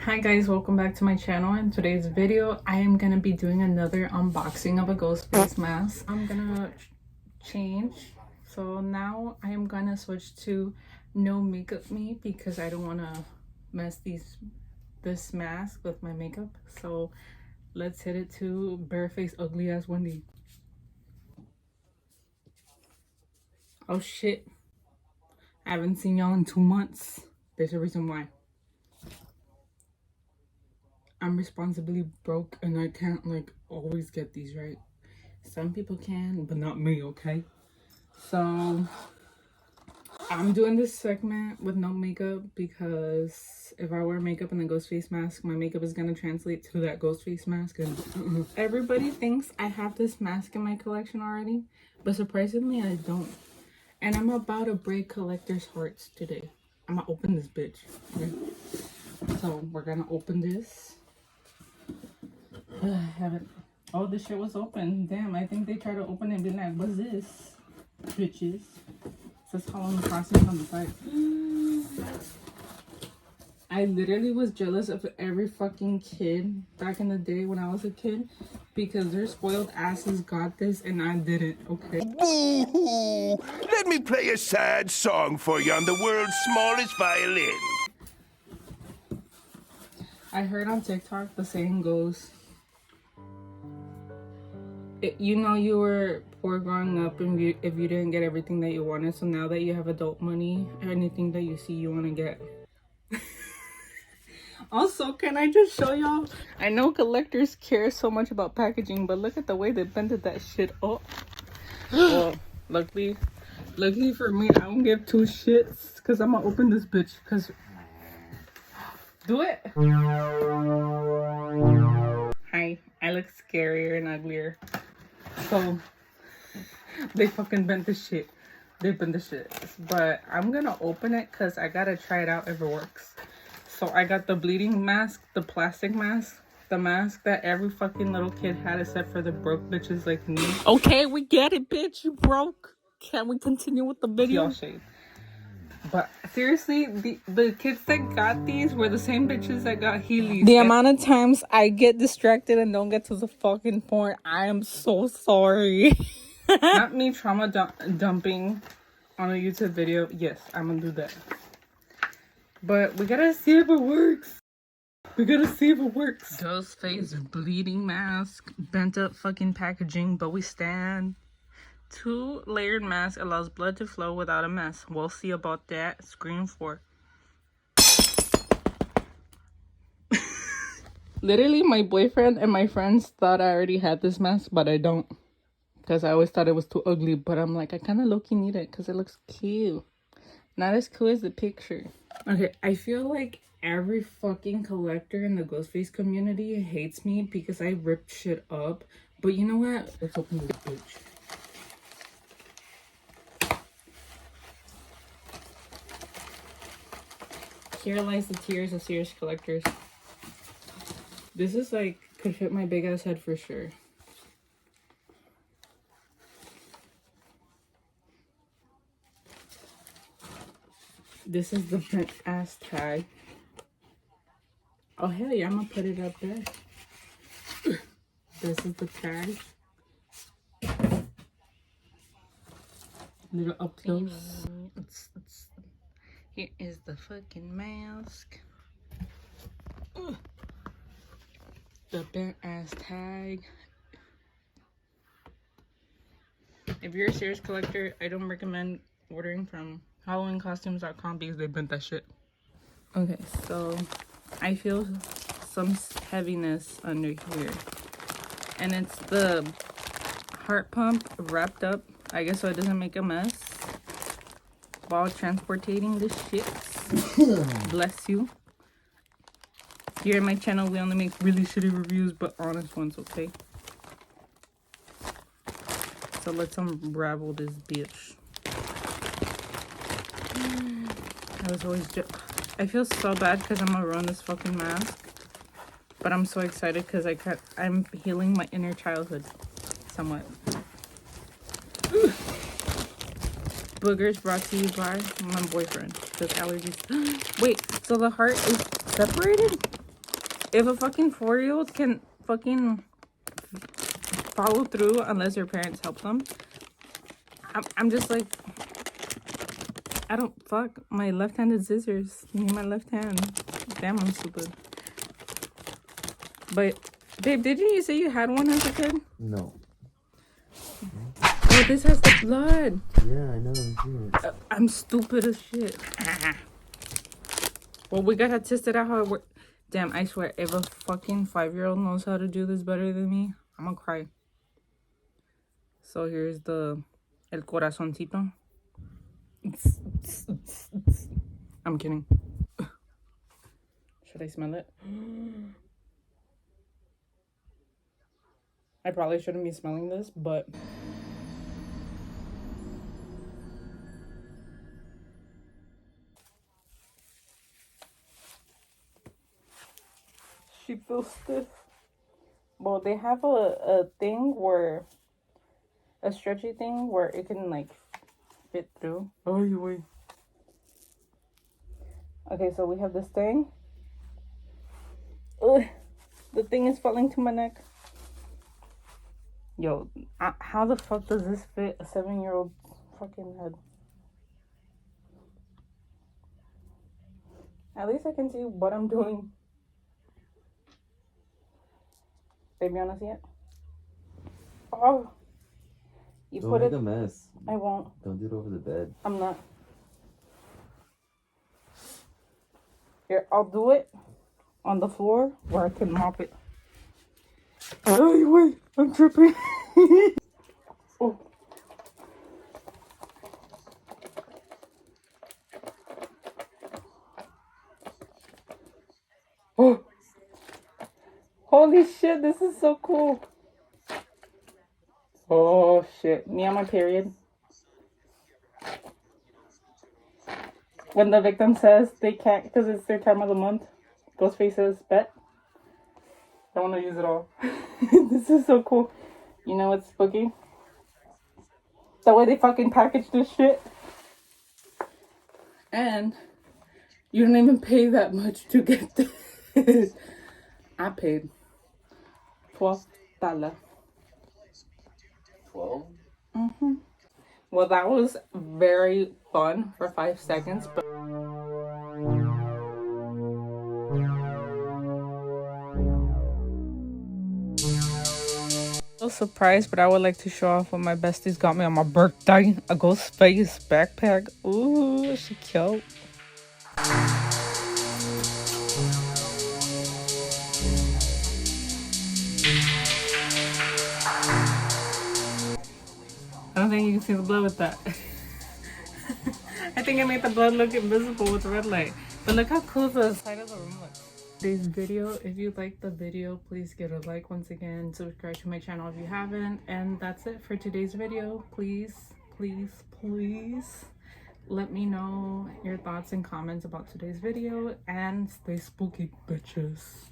Hi guys, welcome back to my channel. In today's video I am gonna be doing another unboxing of a GhostFace mask. I'm gonna change, so now I am gonna switch to no makeup me because I don't want to mess this mask with my makeup. So let's hit it to bareface ugly ass Wendy. Oh shit, I haven't seen y'all in 2 months. There's a reason why. I'm responsibly broke and I can't like always get these right. Some people can, but not me, okay? So I'm doing this segment with no makeup because if I wear makeup and a ghost face mask, my makeup is gonna translate to that ghost face mask. And everybody thinks I have this mask in my collection already, but surprisingly I don't. And I'm about to break collectors' hearts today. I'm gonna open this bitch. Okay? So we're gonna open this. I haven't. Oh, this shit was open. Damn, I think they tried to open it and be like, what's this? Bitches. It says Halloween Crossing on the side. I literally was jealous of every fucking kid back in the day when I was a kid because their spoiled asses got this and I didn't, okay? Boo-hoo! Let me play a sad song for you on the world's smallest violin. I heard on TikTok the saying goes, you know you were poor growing up and if you didn't get everything that you wanted, so now that you have adult money, anything that you see you want to get. Also, can I just show y'all? I know collectors care so much about packaging, but look at the way they bended that shit up. Well, luckily for me, I don't give two shits because I'm gonna open this bitch. Because do it. Hi, I look scarier and uglier. So they fucking bent the shit. They bent the shit. But I'm gonna open it because I gotta try it out if it works. So I got the bleeding mask, the plastic mask, the mask that every fucking little kid had except for the broke bitches like me. Okay, we get it, bitch. You broke. Can we continue with the video? Shade. But seriously, the kids that got these were the same bitches that got Heelys. The amount of times I get distracted and don't get to the fucking point, I am so sorry. Not me trauma dumping on a YouTube video. Yes, I'm gonna do that. But we gotta see if it works. We gotta see if it works. GhostFace bleeding mask, bent up fucking packaging, but we stand. 2-layered mask allows blood to flow without a mess. We'll see about that. Scream 4. Literally, my boyfriend and my friends thought I already had this mask, but I don't. Because I always thought it was too ugly. But I'm like, I kind of low-key need it because it looks cute. Not as cool as the picture. Okay, I feel like every fucking collector in the GhostFace community hates me because I ripped shit up. But you know what? Let's open this bitch. Here lies the tears of serious collectors. This is like, could fit my big ass head for sure. This is the bent ass tag. Oh hell yeah, I'm gonna put it up there. This is the tag. Little up close. Here is the fucking mask. The bent ass tag. If you're a serious collector, I don't recommend ordering from HalloweenCostumes.com because they bent that shit. Okay, so I feel some heaviness under here. And it's the heart pump wrapped up, I guess, so it doesn't make a mess while transporting this shit. Bless you. Here in my channel, we only make really shitty reviews, but honest ones, okay? So let's unravel this bitch. I feel so bad because I'm gonna ruin this fucking mask. But I'm so excited because I'm healing my inner childhood somewhat. Boogers brought to you by my boyfriend because allergies. Wait, so the heart is separated? If a fucking 4-year-old can fucking follow through unless your parents help them, I'm just like, I don't fuck my left-handed scissors. Give me my left hand. Damn, I'm stupid. But babe, didn't you say you had one as a kid? No. Oh, this has the blood. Yeah, I know. I'm stupid as shit. Well, we gotta test it out how it works. Damn, I swear, if a fucking 5-year-old knows how to do this better than me, I'm gonna cry. So here's the el corazoncito. I'm kidding. Should I smell it? I probably shouldn't be smelling this, but she feels stiff. Well, they have a thing where, a stretchy thing where it can like fit through. Oh, you wait. Okay, so we have this thing. Ugh, the thing is falling to my neck. Yo, how the fuck does this fit a 7-year-old fucking head? At least I can see what I'm doing. Baby, you wanna see it? Oh, you Don't put make it. a mess. I won't. Don't do it over the bed. I'm not. Here, I'll do it on the floor where I can mop it. Oh, wait, I'm tripping. Oh. Oh. Holy shit, this is so cool. Oh shit, me on my period. When the victim says they can't because it's their time of the month, GhostFace says, bet. I want to use it all. This is so cool. You know what's spooky? The way they fucking package this shit. And you don't even pay that much to get this. I paid $12. 12? Mm-hmm. Well, that was very fun for 5 seconds, but so surprised, but I would like to show off what my besties got me on my birthday. A GhostFace backpack. Ooh, she cute. I don't think you can see the blood with that. I think I made the blood look invisible with the red light. But look how cool the side of the room looks. Today's video, if you liked the video, please give it a like once again. Subscribe to my channel if you haven't. And that's it for today's video. Please, please, please let me know your thoughts and comments about today's video. And stay spooky, bitches.